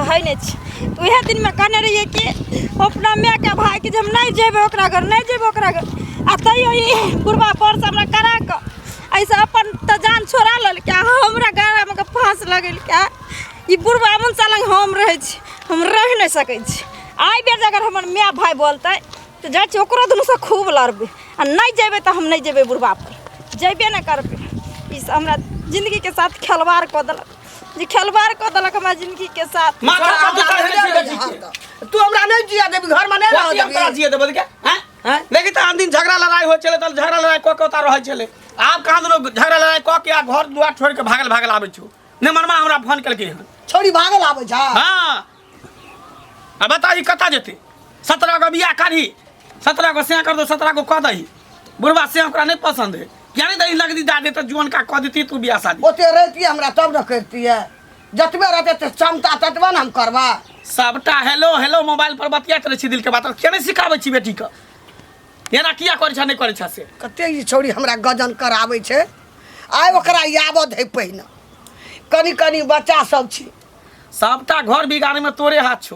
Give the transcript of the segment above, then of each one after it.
है नहीं। वह दिन में कहने रहिए कि अपना माँ के भाई कि हम नहीं जेबे ओकरा घर, नहीं जेबे ओकरा घर। आ तैयो ये बुढ़वा पर से हमरा करा के ऐसा अपन तो जान छोड़ा लल क्या हमरा गाड़ा में फांस लगल क्या। ये बुढ़वा मन सा लग हम रहे छी, हम रह नहीं सकै छी। आई बेर अगर हमर माँ भाई बोलते तो जा ओकरो दुनू से खूब लड़बे, आ नहीं जेबे तो हम नहीं जेबे बुढ़वा पर, जेबे नहीं करबे। इस हमरा जिंदगी के साथ खिलवाड़ कर दिलक, जी खिलवाड़ कर दिलक हमरा जिंदगी के साथ। तू हमरा नहीं जिया देबी घर में नहीं रह देबी, हमरा जिया देबे क्या हैं? देखि त आन दिन झगड़ा लड़ाई हो चले त झगड़ा लड़ाई क के उतार रह चले। आप कहां दोनों झगड़ा लड़ाई क के घर दुआर छोड़ के भागल आबै छु। ने मनमा हमरा फोन करके हन छोड़ी भागल आबै छ। हां अब बता ई कता जेते 17 को बियाह करी, 17 को से कर दो, 17 को क दही। बुढ़वा से ओकरा नहीं पसंद है क्या नहीं दही लगदी दादे तो जुआन का क देती तू बियाह शादी। ओते रहती हमरा तब न करती है, जतबे रहते त क्षमता ततबे न हम करबा। सबटा हेलो हेलो मोबाइल पर बतियात रह छी, दिल के बात के नहीं सिखाबै छी बेटी के। एना किया करे छ नहीं करे छ से कते ई छोड़ी हमरा गजन कराबै छै। आइ ओकरा याबद है पहिने कनी कनी बच्चा सब छी। सबटा घर बिगाड़े में तोरे हाथ छो,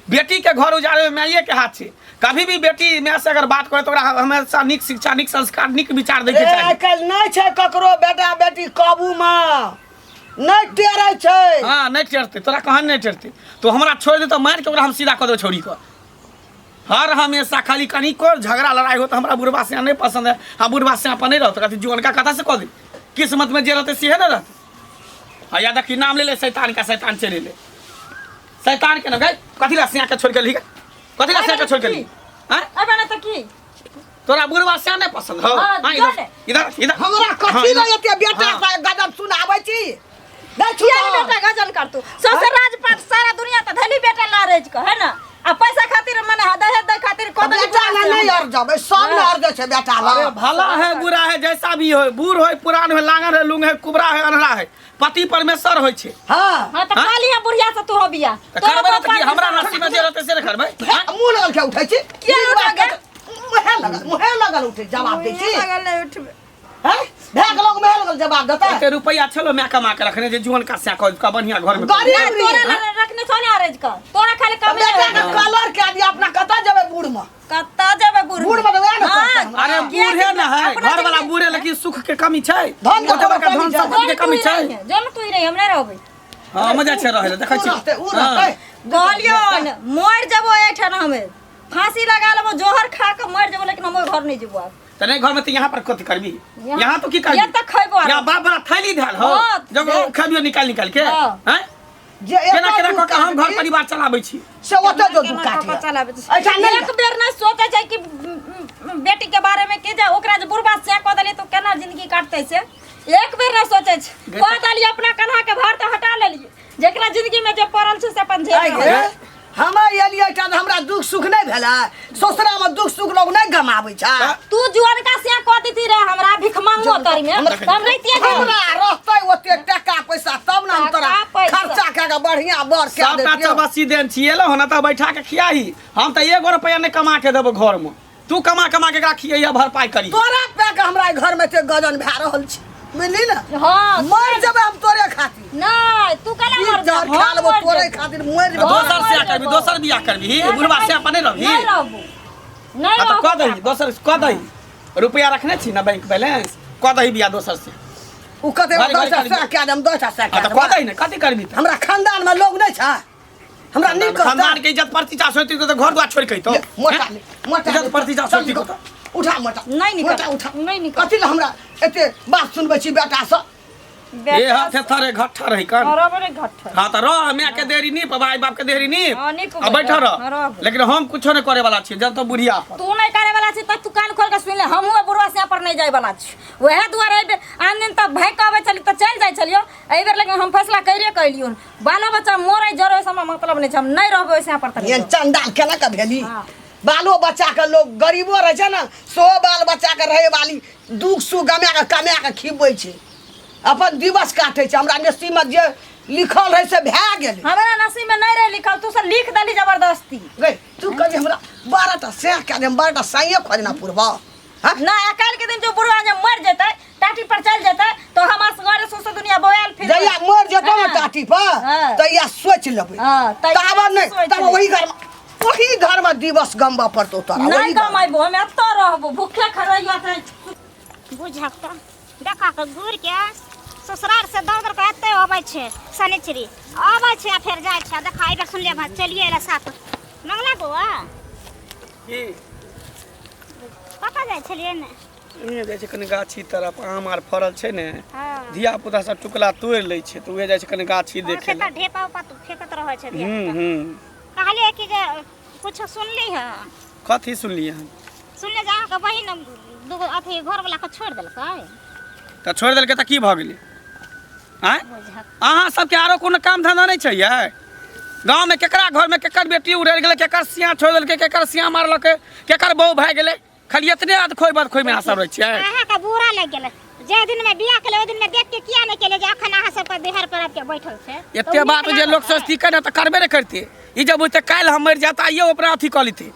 बेटी के घर उजाड़े में माइए के हाथ छे। कभी भी बेटी में से अगर बात करे तो हमेशा निक शिक्षा, निक संस्कार, निक विचार देके चाहिए। आजकल नहीं छै ककरो बेटा बेटी काबू में नहीं टेरै छै। हां नहीं टेरते, तोरा कहां नहीं टेरते। तो हमरा छोड़ दे तो मार के ओकरा हम सीधा कर दे छोड़ी को। हर हमेशा खाली कनी को झगड़ा लड़ाई हो तो हमरा बुढ़वा से नहीं पसंद है। हां बुढ़वा से अपन नहीं रहत कहती जीवन का कथा से कह दे किस्मत में जे रहते से है ना रहते। हां याद की नाम ले ले शैतान का, शैतान चले ले शैतान के ना गए कथी ला सिया के छोड़ के ली, कथी ला सिया के छोड़ के ली। हैं अब ना त की तोरा बुढ़वा से नहीं पसंद हो। हां इधर हमरा कथी ल एते बेटा का गजब सुनाबै छी। नहीं किया छुआ बेटा गजन कर तू सबसे राजपाट सारा दुनिया त धली बेटा लारेज को है ना। आ पैसा खातिर मने दहेज दे खातिर को बेटा नहीं और जब सब न और छै बेटा ला। अरे भला है बुरा है जैसा भी हो, बूढ़ हो पुरान हो, लांगर है, लुंग है, कुबरा है, अनहरा है, पति परमेश्वर होय छे। हां हां त कालिया बुढ़िया से तू हो बिया करबे त की हमरा नसीब में जे रहते से करबे। मुंह लगल के उठै छी किया उठा मुहे लगल उठे जवाब दै छी। लगल नहीं उठबे हैं भाग लोग मुहे लगल जवाब देता एते रुपया छलो मैं कमा के रखने जे जीवन का स्या का बढ़िया घर में तोरा रखने सोने अरेज का तोरा खाली कम बेटा का कलर के दिया अपना कता जबे बूढ़ में कत्ता जेबे बुढ़ बूढ़ में वह ना। अरे बूढ़े न है घर वाला बूढ़े लेकिन सुख के कमी छै, धन के धन संपत्ति के कमी छै। जम तू ही नहीं हम नहीं रहबे। हां मजा छै रहे देखै छी बोलियो न मर जबो एठन हमें फांसी लगा लेबो जोहर खा के मर जबो, लेकिन हम घर नहीं जेबो। त नहीं घर में त यहां पर कथि करबी, यहां तो की करबी ये त खइबो यहां बाप बड़ा थैली धाल हो जब खबियो निकाल के हैं जे केना केना क हम घर परिवार चलाबै छी से ओते जो तू काट अच्छा एक बेर न सोचे छै कि बेटी के बारे में के जा ओकरा जे बुढ़बा से क देले तो केना जिंदगी काटतै से एक बेर न सोचे छै। क देली अपना कन्हा के भार त हटा लेली, जेकरा जिंदगी में जे पड़ल छै से अपन झेल। हमार एलिए त हमरा दुख सुख नहीं भेला, ससुरा में दुख सुख लोग नहीं गमाबै छ। तू जुआन का से क देती रे हमरा भिख मांगो तरी में हम रहितिए हमरा रहतै ओते टका पैसा तब ना हम तोरा खर्चा के के बढ़िया बर के सब देतियो। ता बसी देन छिएलो होना त बैठा के खियाही, हम त 1 रुपया नहीं कमा के देबो घर में, तू कमा के एकरा खियैया भरपाई करी। तोरा पे के हमरा घर में ते गजन भै रहल छी बुझली ना। हां मर जबे हम तोरे खातिर नहीं तू कला मर जा खा लेबो तोरे खातिर मर दोसर से करबी, दोसर बियाह करबी, बुढ़वा से अपन नहीं रहबी। नहीं रहबो नहीं आ त क दही दोसर क दही रुपया रखने छी ना बैंक बैलेंस क दही बियाह दोसर से उ कते 10 से के दम 10 से आ त क दही ना कथि करबी त हमरा खानदान में लोग नहीं छ। हमरा नहीं कहता खानदान के इज्जत प्रतिष्ठा सोती तो घर द्वार छोड़ के तो मोटा मोटा इज्जत प्रतिष्ठा सोती को उठा मोटा नहीं निकल मोटा उठा नहीं निकल कथि ल हमरा एते बात सुनबै छी बेटा से। ए हाथे थरे घट्ठा रही कर बराबर घट हां त रह मैं के देरी नी भाई बाप के देरी नी हां नहीं को आ बैठा रह, लेकिन हम कुछो नहीं करे वाला छी जब तो बुढ़िया पर तू नहीं करे वाला छी त तू कान खोल के सुन ले। हमहु बुढ़वा से पर नहीं जाय वाला छी, वहे दुआरे आन दिन त भाई कहबे चली त चल जाय छलियो। एई बेर लेकिन हम फैसला करिए कइलियो बालो बच्चा मोरे जरे से मतलब नहीं छ, हम नहीं रहबे वैसे पर त ये चंडाल केना के भेली। बालो बच्चा के लोग गरीबो रहे छ ना, सो बाल बच्चा के रहे वाली दुख सुख गमे के कमा के खिबै छै, अपन दिवस काटे छै। हमरा नसीब में जे लिखल है से भै गेल, हमरा नसीब में नहीं रहे लिखल, तू से लिख देली जबरदस्ती। गई तू कभी हमरा 12टा से के दे 12टा साइए खोजना पुरबा हाँ? ना काल के दिन जो बुढ़वा जब मर जेतै टाटी पर चल जेतै तो हमार घरे सोच दुनिया बोयल फिर जइया मर जेतो ना टाटी पर हाँ। तो या सोच लेबै हाँ, तै तब नहीं सोच तब लेबै। वही घर में दिवस गमबा पड़तो तोरा नहीं कमाइबो हम एत्तो रहबो भूखे खरैया त बुझक तो देखा के घूर के ससुराल से दौड़ के एते अबै छै शनिचरी अबै छै आ फेर जाइ छै देखा एबे सुनले भात चलिए एला साथ मंगला बौआ की कतऽ जाइ छलिए ने इने जाइ छै कनि गाछी तरफ आम आर फड़ल छै ने हां धिया पुता सब टुकला तोड़ लै छै तो उहे जाइ छै कनि गाछी देखे खेता ढेपा उपा तू फेकत रहै छै हूं कहलिए कि जे कुछ सुनली है कथी सुनलिए हम सुनले जा के बहिन दुगो अथी घर वाला के छोड़ देलकै त छोड़ देलकै त की भ गेलै आय बुझक अहाँ सबके आरो कोनो काम धंधा नहीं चाहिए गांव में केकरा घर में केकर बेटी उड़ेल गेलै केकर सिया छोड़ देलकै केकर सिया मारलकै केकर बहू भाग गेलै खाली इतने खोई बात खोई में अहाँ सब रहै छियै अहाँ के बुरा लग गेलै जे दिन में बियाह केले ओइ दिन में देख के किया नहीं केले जे अखन अहाँ सब पर बिहार पर आके बैठल छै एते बात जे लोग सोचती करे त करबे नहीं करते ई जब बुझते काल हम मर जाता आइए ओपरा अथी क लेते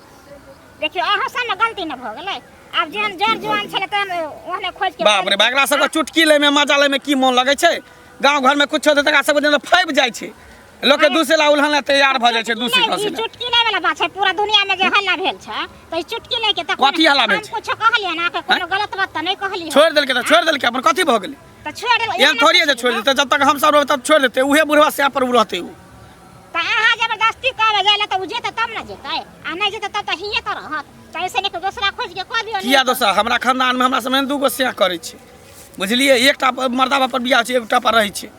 देखियो अहाँ सब में गलती न भ गेलै आब जेहन जर जुआन छले त ओहने खोज के बाप रे बागला सबके चुटकी ले में मजा ले में की मन लगे छै गांव घर में कुछ होते तका सब दिन फैब जाइ छै लोग के दूसरे ला उल्हन ला तैयार भ जाइ छै दूसरे ई कसे चुटकी ले वाला बात छै पूरा दुनिया में जे हल्ला भेल छै त ई चुटकी ले के त कथी हल्ला भेल छै? कुछ कहलिए ना के कोनो गलत बात त नहीं कहलिए छोड़ देलकै त छोड़ देलकै अपन कथी भ गेलै त छोड़ देल एहन थोड़ी है जे छोड़ देते जब तक हम सब रहबै तब छोड़ देते उहे बुढ़वा से पर रहते उ त अहाँ जबरदस्ती कहबे जाय ला त उ जेते तब न जेतै आ नहीं जेते तब त हिये त रहत त ऐसे नहीं के दूसरा खोज के कह दियो किया दोसा हमरा खानदान में हमरा समय दूगो सिया करे छै बुझलिए एकटा मर्दावा पर बियाह छै एकटा पर रहै छै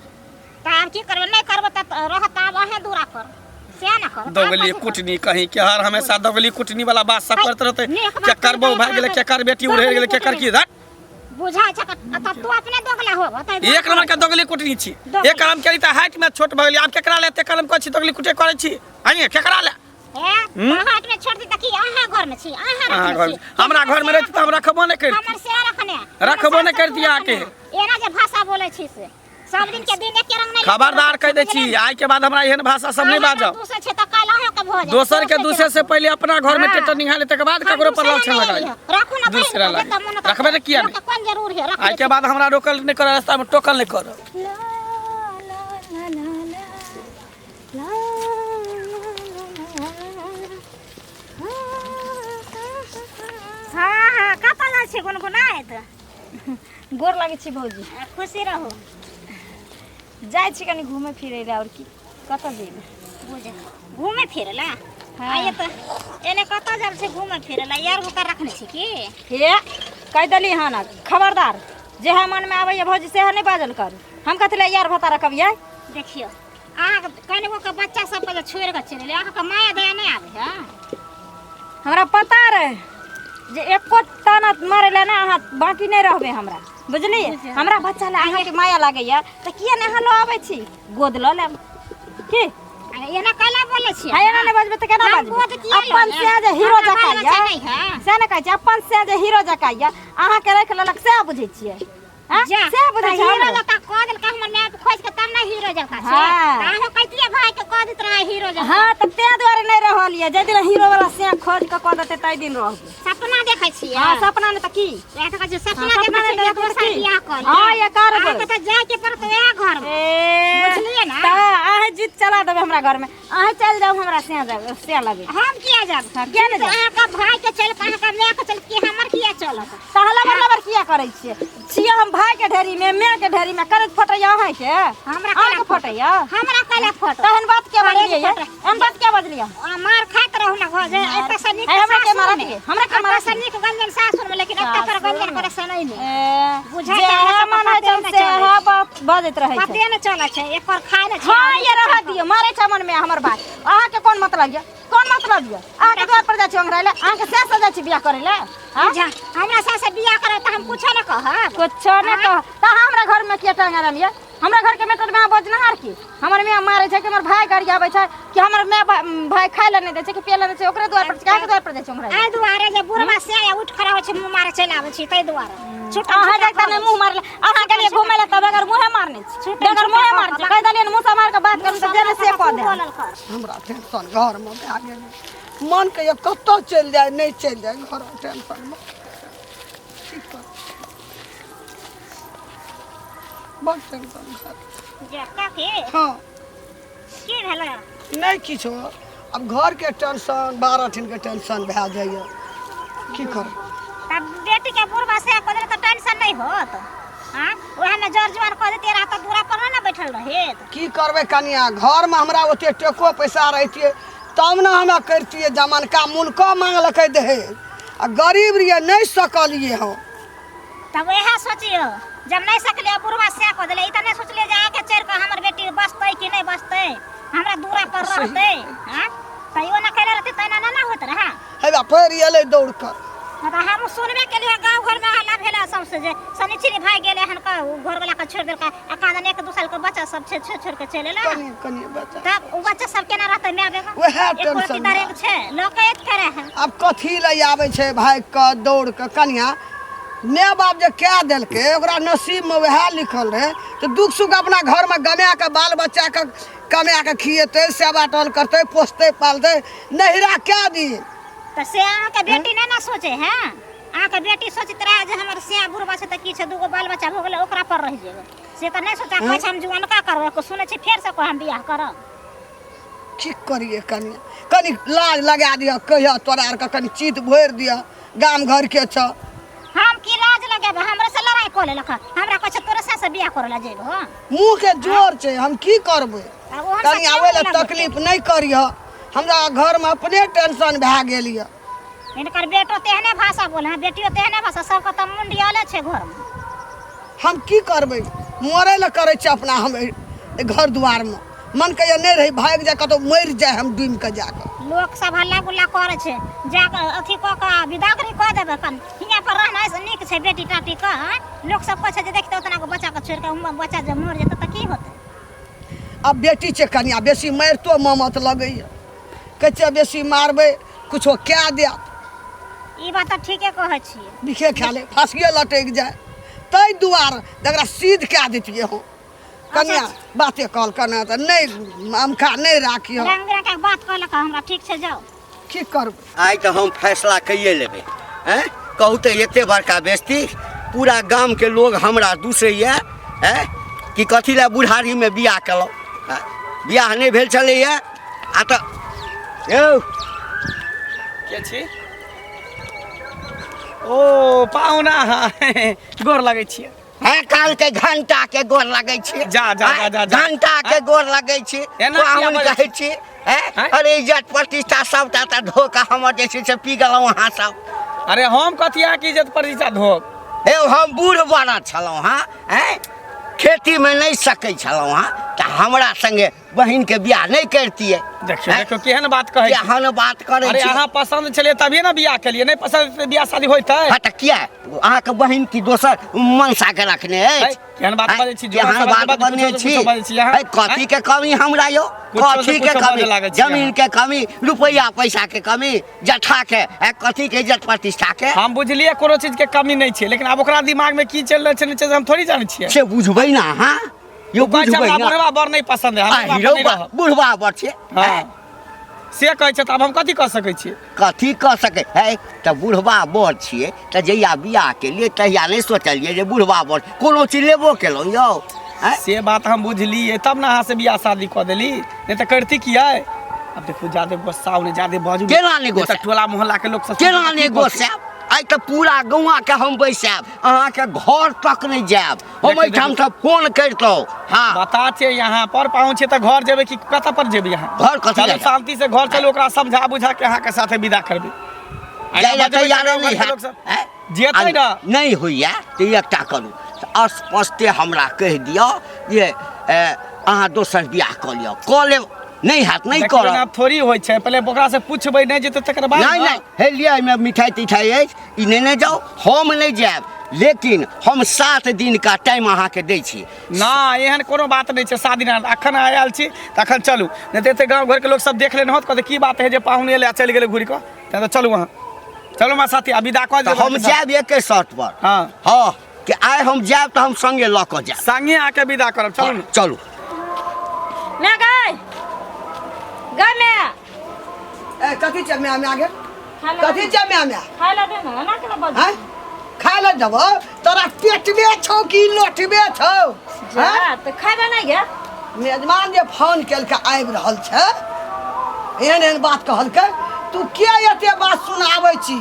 त आब की करबे नहीं करबे त रहत आब अहे दूरा कर से ना कर दोगली कुटनी कहीं के हर हमेशा दोगली कुटनी वाला बात सब करते रहते के करबो भाग गेले के कर बेटी उड़े गेले के कर की धत बुझा छ त तू अपने दोगला हो त एक नंबर के दोगली कुटनी छी एक कलम करी त हाइट में छोट भ गेली आब केकरा ले ते कलम को छी दोगली कुटे करे छी आइए केकरा ले हाट में छोड़ दी त की अहाँ घर में छी अहाँ अहाँ रखने घर छी हमरा घर में रहती त हम रखबो नहीं करती हमर से रखने रखबो नहीं करती आके एना जे भाषा बोले छी से सब दिन के दिन एके रंग नहीं खबरदार कह दे छी आज के बाद हमरा एहन भाषा सब नहीं बाजब दूसरे छै त काल अहाँ के भ जाय दोसर के दूसरे से पहले अपना घर में टेटर निकाले तक बाद ककरो पर लाछन लगाई रखू ना दूसरा लागे रखबे त किया नहीं कौन जरूर है रख आज के बाद हमरा रोकल नहीं कर रास्ता में टोकल नहीं कर हां हां कत जा छै गुनगुनाइत गोर लागे छी भौजी खुशी रहू जाइ छी कनी घूमे फिरे ला और की कतऽ जेबै बुझे घूमे फिरे ला हाँ। आये त एने कत जाब छै घूमे फिरे ला यार होकर रखने छी की हे कह देली हन खबरदार जेहा मन में आबैया भौजी सेहा नहीं बाजल कर हम कथी ला यार भता रखबियै देखियो अहाँ कनिगो के बच्चा सब पे छोड़ के चले अहाँ के माया दया नहीं आवे है हमरा पता रहे जे एको ताना मारे ला ना अहाँ बाकी नहीं रहबे हमरा बुझली हमरा बच्चा ला अहाँ के माया लागैया त किया नहीं अहाँ लो आबै छी गोद ल लेब की एना काला बोले छी हाय ना नहीं बजबे त केना हम गोद बजबे किया अपन लेब? से जे हीरो हमरा जकाया बाल बच्चा नहीं है। से न कहै छी अपन से जे हीरो जकाया अहाँ के रख लेलक से बुझै छियै हां जा से बुझै छियै हीरो हमरा। जका कह देल का हमर मैप खोज के तब ना हीरो जका छै हाँ। अहाँ कहतिए भाई के कह देत रहा हीरो जका हाँ त ते द्वारे नहीं रहलिए जे दिन हीरो वाला से खोज के कह देते तै दिन रहबे सपना देखे छी हां सपना ने त की ऐसा कहै सपना हाँ, देखे सपना छी नहीं एक वर्ष देखै छी। बियाह कर हाँ, ये कर अहाँ दो। के त जाय के पड़त वह घर में बुझलिए ना? अहे जीत चला देबे हमरा घर में अहे चल जाऊ हमरा से लगे हम किया जाब हाँ, किया नहीं जाब? अहाँ का भाई के चल अहाँ का मैं के चल के हमर किया चलत तहला बराबर किया करे छिए हम भाई के ढेरी में मैं के ढेरी में करत फटैया है के हमरा आके कला फटैया हमरा कला फोटो तहन बात के अरे बजलिए फोटो। एहन बात के बजलिए मार खात रहू ना घर जे एता से निक है, हमरा के सासुर मारा में। दिए, हमरा के मारा एता से निक गंजन सासुर में लेकिन एता पर सासुर गंजन में। करे से नहीं बुझा जे के है हमरा मन है पते जब न से चले। है बात बजत रहे छै पते न चले छै एकर खाय न छै हाँ ये रह दियो मारे छ मन में हमर बात अहाँ के कौन मतलब ये कौन मतलब ये अहाँ के द्वार पर जाय छी अंगरा ले अहाँ के से सजा छी बियाह करे ले हां बुझा हमरा सास बियाह करे त हम कुछो न कहब कुछ ने कह त हमरा घर में के टांगा रलिए हमरा घर के मेटर में बजनहार की हमर में मारे छै कि हमर भाई गाड़ी आबै छै कि हमर में भाई खाय ले नहीं दे छै कि पिए ले नहीं छै ओकरे द्वार पर काहे के द्वार पर जाय छी अंगरा आइ दुआरे जे बुढ़वा से उठ खड़ा हो छै मुंह मारे चल आबै छी तै दुआरे छुटा अहाँ जाता ने मुंह मारले अहाँ गेलिए घुमै ले तब अगर मुंहे मारने छी अगर मुंहे मार छै कह दलिए मुंह से मार के बात करू त जेने से कह दे बोलल कर हमरा टेंशन घर में भए गेल मन के ये कतऽ चलि जाए नहीं चलि जाए घर टेंशन में बड़ टेंशन छै। जे काकी हाँ की भेलै? नहीं किछो, अब घर के टेंशन 12 ठिन के टेंशन भए जाइए, की कर। तब बेटी के बुढ़बा से को तो टेंशन नहीं होत। हां ओहे में जर जुआन कर देते रहा तो दूरा पर ना बैठल रहे। की करबे कनिया, घर में हमरा ओते टेको पैसा रहतिए तब ना हमें करतिए, जमान का मूल का मांगलकै दे, आ गरीब रहिए नहीं सकलिए हो। तब वह सोचियो जब नहीं सकले बुढ़वा से को देले, ई त नहीं सोचले जे आके चढ़ के हमर बेटी बसतै कि नहीं बसतै, हमरा दूरा पर रहतै। हां तइयो ना कहले रहते तना ना होत रहा। हेबा फेर एले दौड़ कर। त हम सुनबे के लिए गांव घर में हल्ला भेला सबसे जे सनिचरी भाई गेले हन का घर वाला के छोड़ देलका, एकादन एक दो साल के बच्चा सब छोड़ के चलेला। कनी बच्चा तब उ बच्चा सब केना रहतै माय बेगम? वह एक टेंशन कोटी दरेक छे लोकैत करे है। अब कथी ले आवे छे भाई का दौड़ के कनिया, ने बाप जे कह देलके ओकरा नसीब में वह लिखल रहे, तो दुख सुख अपना घर में गमा के बाल बच्चा के कमा के खिएते, सेवा टहल करते, पोसते पालते, नहिरा क्या दी। त से आ के बेटी नै ना सोचे है, आ के बेटी सोचित रहे जे हमर से बुढ़बा से त की छे, दुगो बाल बच्चा हो गेले ओकरा पर रह जेबे, से त नै सोचा कहै हम जुआन का करब, को सुनै छी फेर से को हम बियाह करब। की करिए कनिया, कनी लाज लगा दिया, कहिया तोरा आर के कनी चित भोर दिया, गाम घर के छ। हम की लाज लगेबे, हमरे से लड़ाई को लेलक, हमरा कहै छ तोरे से बियाह करला जेबो। मुंह के जोर छे, हम की करबे कनी, आवे ला तकलीफ नहीं करियो, हमरा घर में अपने टेंशन भए गेलिए। इनकर बेटो तेहने भाषा बोले है, बेटियो तेहने भाषा, सबके त मुंडियाले छे घर में। हम की करबे, मरे ला करे छे अपना हम घर दुआर में, मन कहिए नहीं रही भाग जाए कतो मर जाए हम डूम के जाकर। लोग सब हल्ला गुल्ला करे छे, जाके अथी क के विदागरी क देबे, कन हिया पर रहना से नीक छे बेटी टाटी का। लोग सब कहै छे जे देखते उतना को बच्चा के छोड़ के बच्चा जे मर जेते त की होते। अब बेटी छे कनिया, बेसी मारतो ममत लगैए, कहै छे बेसी मारबे कुछो क्या दे। ई बात त ठीके कहै छी। बिखे खा ले, फांसिए लटक जाए, तै दुआर जकरा सीध क्या देतिए हो। कनिया बाते कॉल करना त नहीं हमका नहीं राखियो, रंग रंग के बात कहलक हमरा, ठीक छे जाओ। की करबे। आई तो हम फैसला कइए लेबे हैं, कहू तो एते बड़का बेइज्जती पूरा गांव के लोग हमरा दूसरे ये हैं कि कथी ला बुढ़ारी में बियाह केलो, बियाह नहीं भेल चले ये आ तो यौ के छी? ओ पाहुना गोर लगै छियै। है काल के घंटा के गोर लगै छी, जा जा जा जा जा। घंटा के गोर लगै छी, एना किया पाहुन बजै कहै छी हैं। अरे इज्जत प्रतिष्ठा सबटा त धोखा हमर जे छै से पी गेलौं अहाँ सब। अरे हम कथिया की इज्जत प्रतिष्ठा धोब? हे हम बूढ़ बड़ा छलौं हाँ हैं, खेती में नहीं सकै छलौं हाँ, त हमरा संगे बहिन के बियाह नहीं करतिए। देखियो देखियो केहन बात कहै छी। केहन बात करे अरे छी। अहाँ पसंद छलिए तभिए ना बियाह केलिए, नहीं पसंद बियाह शादी होइतै? हाँ त किया अहाँ के बहिन की दोसर मनसा के रखने अछि? केहन बात बजै छी? केहन बात बजै छी? कथी के कमी हमरा यो, कथी के कमी? जमीन के कमी, रुपया पैसा के कमी, जठा के कथी के इज्जत प्रतिष्ठा के? हम बुझलिए कोनो चीज के कमी नहीं छै, लेकिन अब ओकरा दिमाग में की चल रहल छै नहीं छै हम थोड़ी जानै छियै। से बुझबै ना हाँ, यो बुझबै ना। बुढ़वा बर नहीं पसंद है, हम बुढ़वा बर छै। हां से कहै छै, तब हम कथी कह सकै छी? कथी कह सके है, त बुढ़वा बर छिए त जहिया बियाह के लिए तहिया नहीं सोचलिए जे बुढ़वा बर कोनो चीज लेबो केलौं यौ। से बात हम बुझलिए तब ना अहाँ से बियाह शादी कऽ देली, नहीं तो करती किया? अब देखो ज्यादा गुस्सा ने ज्यादा बाजू केना नहीं गुस्सा? टोला मोहल्ला के लोग सब केना नहीं गुस्साब? आई तो पूरा गौवा के हम बैसाब, अहाँ के घर तक नहीं जाब, हम एठाम से फोन करतौ। हाँ बता छे यहाँ पर पहुँच छे तो घर जेबे कि कतऽ पर जेबे? यहाँ घर कथी चलो ले? शांति से घर चलो, ओकरा समझा बुझा के अहाँ के साथे विदा करबे। जाय ला तैयार नहीं है, जेतै ना नहीं होइया तो एकटा करू, स्पष्टे हमरा कह दियो जे अहाँ दोसर बियाह कऽ लियो, कऽ लेब नहीं हाथ नहीं देखियौ ना, कर थोड़ी होइ छै, पहले ओकरा से पूछबै नहीं जेतै तकर बाद नहीं नहीं हे लिया में मिठाई तिठाई है, ई नहीं जाओ, हम नहीं जाब, लेकिन हम 7 दिन का टाइम अहाँ के दै छी। ना एहन कोनो बात नहीं छै, 7 दिन अखन आयल छी तखन चलू, नहीं तो एते गांव घर के लोग सब देख लेन होत कहते की बात है जे पाहुन एले चल गेले घुरि कऽ, तो चलू वहाँ चलो मां साथी अभी विदा कऽ देब। हम जाब एके शर्त पर। हां हाँ कि आइ हम जाब तो हम संगे लऽ कऽ जाब, संगे आके विदा करब। चलू ना चलू। मैं गई मैं ए कथी छ मैं आगे, कथी छ मैं खाइला दे ना ना के बज हैं खाए ले देबो तोरा पेटबे छौ कि लोटबे छौ जा तो खाबे नहीं गे मेजबान जे फोन केलके आबि रहल छै एहन एहन बात कहलकै तू के एते बात सुनाबै छी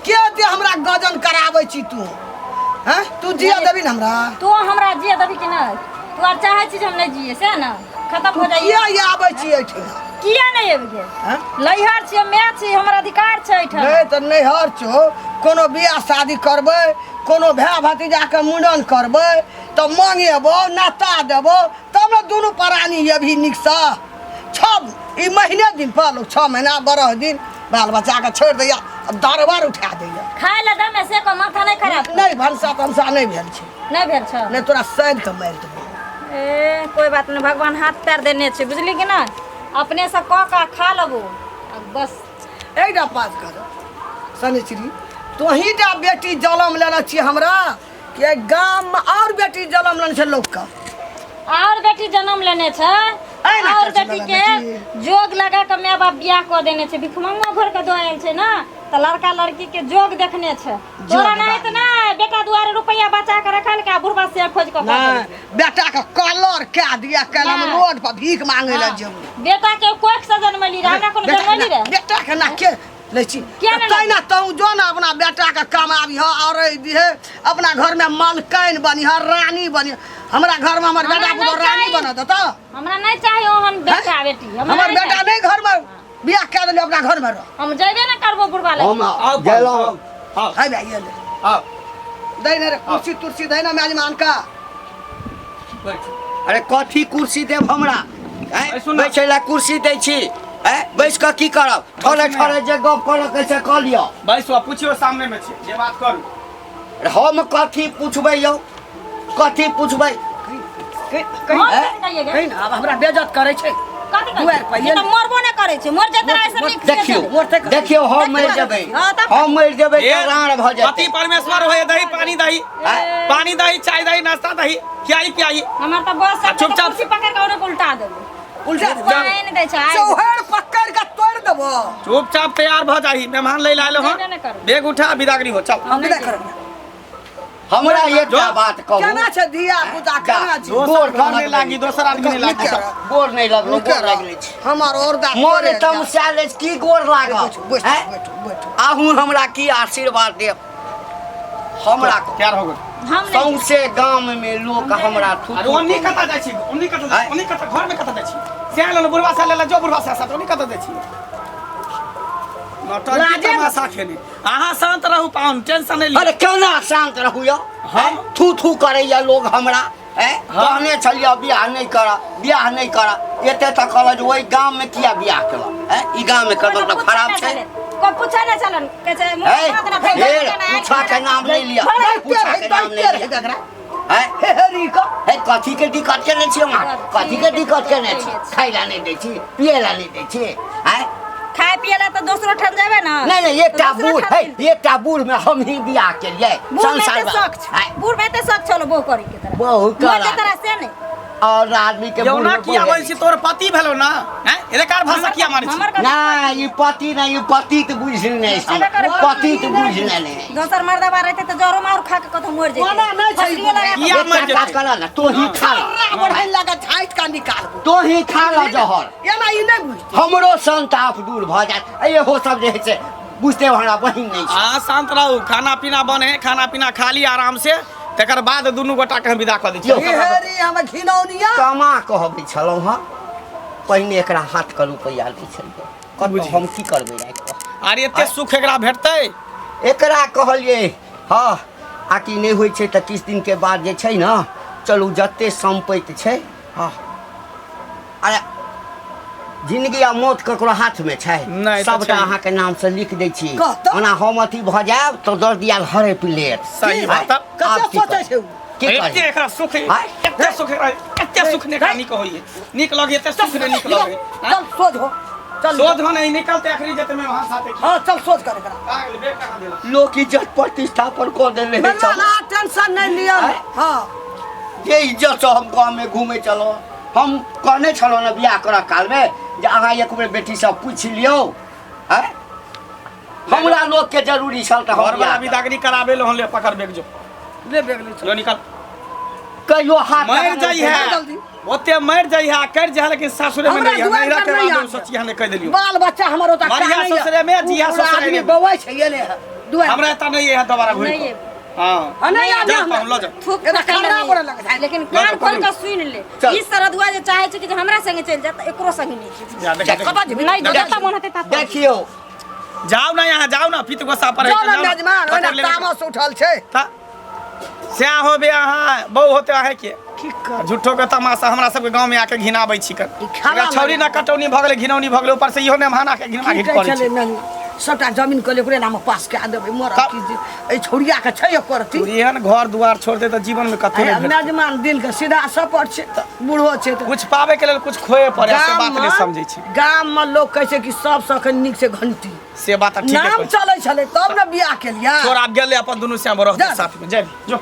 के एते हमरा गजन कराबै छी तू हैं तू जिया देबी न हमरा तू हमरा जिए देबी कि नहीं तू आर चाहे छी हम नहीं जिए से ना खत्म हो जाइए किया ये आबै छी एठिन किया नहीं एब गे हैं लइहर छी मैं छी हमर अधिकार छै एठन नहीं तो नहीं हर छो कोनो बियाह शादी करबै कोनो भाई भतीजा के मुंडन करबै तो मंगेबो नाता देबो तब न दुनू प्राणी अभी नीक से 6 ई महीने दिन पर लोग 6 महीना 12 दिन बाल बच्चा के छोड़ दैया दरबार उठा दैया खाए ले दमे से को माथा नहीं खराब नहीं भनसा तमसा नहीं भेल छै नहीं भेल छ नहीं तोरा सैद के मारि देबो ए कोई बात नहीं भगवान हाथ पैर देने छै बुझली कि ना अपने से क का खा लेबो बस एटा पास कर सनिचरी तोही टा बेटी जन्म लेना छी हमरा कि गाम में और बेटी जन्म लेने छै लोग का और बेटी जन्म लेने छै ऐ ना और कर बेटी जन्म के लेने जोग लगा के माय बाप बियाह क देने छै भिखमंगा घर के दो आयल छै ना त लड़का लड़की के जोग देखने छै तोरा नहीं त ना बेटा दुआरे रुपया बचा के रखल के बुढ़वा से खोज के नहीं बेटा के कलर के दिया कल हम हाँ। रोड पर भीख मांगे ला जेबू बेटा के कोख से जन्मली रे हमरा कोनो जन्मली रे बेटा के ना के ले छी क्या ना तै ना तू जो ना अपना बेटा के कमाबी ह और दिहे अपना घर में मालकिन बनी ह रानी बनी हमरा घर में हमर बेटा हमरा को नहीं रानी चाहिए। बना देता हमरा नहीं चाहिए ओहन बेटा बेटी हमरा हमर नहीं बेटा चाहिए। नहीं घर में बियाह कर दे अपना घर में रह हम जेबे ना करबो बुढ़वा लग हम गेलौं हाय भाई ये ले आओ दे ना रे कुर्सी तुर्सी दे ना मेजमान का अरे कथी कुर्सी देब हमरा ऐ सुन ना। बैठे ला कुर्सी दै छी बैस कऽ की करब ठोले ठोले जे गप करऽ के से कऽ लिअ भाई सो पूछियो सामने में छै जे बात करू हम कथी पूछबै यौ कथी पूछबै हम नहीं कहिए गे कहीं ना अब हमरा बेइज्जत करे छै कथी दुआर पर ये तो मरबो नहीं करे छै मर जेतरा ऐसे नहीं देखियो देखियो हम मरि जेबै हम मरि जेबै तऽ राण भऽ पति जेतै परमेश्वर होए दही पानी दही पानी दही चाय दही नाश्ता दही खियाई हमर त बस सब चुपचाप- कुर्सी पकड़ के ओने उल्टा देबो उल्टा पाए नहीं दै छै चौहर पकड़ के तोड़ देबो चुपचाप तैयार भ जाही मेहमान ले लालो हन नहीं करू बैग उठा बिदागरी हो चल हम नहीं करब हमरा एकटा बात कहू केना छै दिया पुता केना छै दोसर घर नहीं लागी दोसर आदमी नहीं लागी गोर नहीं लगलो गोर लगले छी हमर औरदा मोर तमसाले की गोर लागल बैठ हैं? बैठ बैठ आहू हमरा की आशीर्वाद देब हमरा तैयार हो गए हम नहीं सौंसे गाम में लोग हमरा थू अरे ओन्नी कता जाइ छी ओन्नी कता आय। ओन्नी कता घर में कता जाइ छी से ले बुढ़वा से ले जो बुढ़वा से साथ ओन्नी कता जाइ छी नौटंकी लाजे न- तमाशा खेली अहाँ शांत रहू पाउन टेंशन नहीं अरे ली केना शांत रहू यौ हम? थू थू करैया लोग हमरा कहने छलियै बियाह नहीं कर एते तक कहल जे ओहि गाम में किया बियाह केल ई गाम में करब तऽ खराब छै को पूछा नहीं चलन के छै ढेर पूछा के नाम नहीं लिया पूछा के नाम नहीं लिया हेरी का है कथी के दिक्कत केने छी वहाँ कथी के दिक्कत केने छी खाइ ला नहीं दै छी पिए ला नहीं दै छी खाए पिए ला तो दूसरो ठन जाबे ना नहीं एकटा बूढ़ है एकटा बूढ़ में हम ही बियाह केलियै संसार बूढ़ में ते शौक छलो बो करे के तरह बहु मोर करा के तरह से नहीं और आदमी के यौ ना बूढ़ किया बोल छी तोर पति भेलो ना हैं एरे कार भाषा किया मारै छी हमर का ना ये पति ना ये पति तो बुझ नहीं पति तो बुझ नहीं दोसर मर्दबा रहते तो जरो मार खा के कतो मर जेते कोना नहीं छै किया मर एक जेतै कला ना तो ही खा बढ़ाई लगा छाइत का निकालबो तो ही खा ला जहर एना ई नहीं बुझ हमरो संताप दूर भ जात ए हो सब जे छै बुझते हमरा बहिन नहीं छै हाँ शांत रहू खाना पीना बने खाना पीना खा ली आराम से तकर बाद दुनू गोटा के हम विदा कऽ दै छी हेरी हम घिनौनिया कमा कहबै छलहुँ हँ पहिने एकरा हाथ के रुपैआ दै छलियै कतौ हम की करबै राखि कऽ अरे एते सुख एकरा भेटतै एकरा कहलियै हाँ आकि नहीं होइ छै तऽ किछु दिन के बाद जे छै ने चलू जते संपत्ति छै हाँ अरे जिंदगी आ मौत ककरो हाथ में छै नहीं तऽ सबटा छै। अहाँ के नाम से लिख दै छी कहतऽ? ओना हम अथी भऽ जायब तऽ दर दियाल हरे प्लेट सही बात कते सोचै छै की एते करी एकरा सुख आय? एते सुख एते सुख ने नीक होइए नीक लगे एते सुख ने नीक लगे चल सोच हो चल शोध हो नहीं निकलते आखिरी जते में वहां साथे हां चल सोच कर एकरा पागल बेग कहां देला लोक इज्जत प्रतिष्ठा पर कऽ देले है ना टेंशन नहीं लिया आय? हां जे इज्जत से हम गाँव में घूमे चलो हम कहने छलहुँ ने बियाह करऽ काल में जे अहाँ एक बेर बेटी से पूछ लियौ हमरा लोग के जरूरी छल तऽ घर हम वाला बियाह विदागरी कराबे लो हम ले पकड़ बेग जो ले बेग ले लो निकल कहियो हाथ मर जाई है जल्दी। ओते मर जाई है कर जा लेकिन सासुरे में हमरा नहीं है दुआर नैरा पर के नहीं बाद आबे। सोचिए हमने कह देलियो बाल बच्चा हमरो तक मरिया ससुरे में, जिया ससुरे में। बौआ छै ये ले दुआर हमरा एता नहीं है दोबारा घुर नहीं है। हां नहीं आबे जा हमरा। पाऊं लो जा थूक एना पकड़ खड़ा नहीं। करे लगे लेकिन लो, कान खोल पकड़ो। के सुन ले चल। इस तरह दुआ जे चाहे छै कि हमरा संगे चल जात एकरो संगे नहीं छै जा देख कबा जी नहीं जो जता मन हते ता देखियो जाओ ना यहाँ जाओ ना फिर गोसा पर जो ना मेजमान ओना तामस उठल छै स्या हो बे अहाँ बहु होते है के झूठो के तमाशा हमरा सबके गांव में आके घिनाबै छी कर खाना छौरी ना कटौनी भ गेलै घिनौनी भ गेलै ऊपर से इहो ने महाना के घिना घिट करै चले छी मेजमान सबटा जमीन के लेकरे नाम पास के देबै मोर तब- की ए छोड़िया के छै करती तू एहन घर दुआर छोड़ दे त जीवन में कते नहीं भेट मेजमान दिल के सीधा सपर छै बूढ़ो छै तऽ कुछ पावे के लेल कुछ खोए पड़े से बात नहीं समझै छी गाम में लोग कहै छै कि सब सखन नीक से घंटी से बात ठीक नाम है चलै छलै तब ने बियाह केलिया छोड़ आप गेले अपन दुनू श्याम रह जा। साथ में जय जो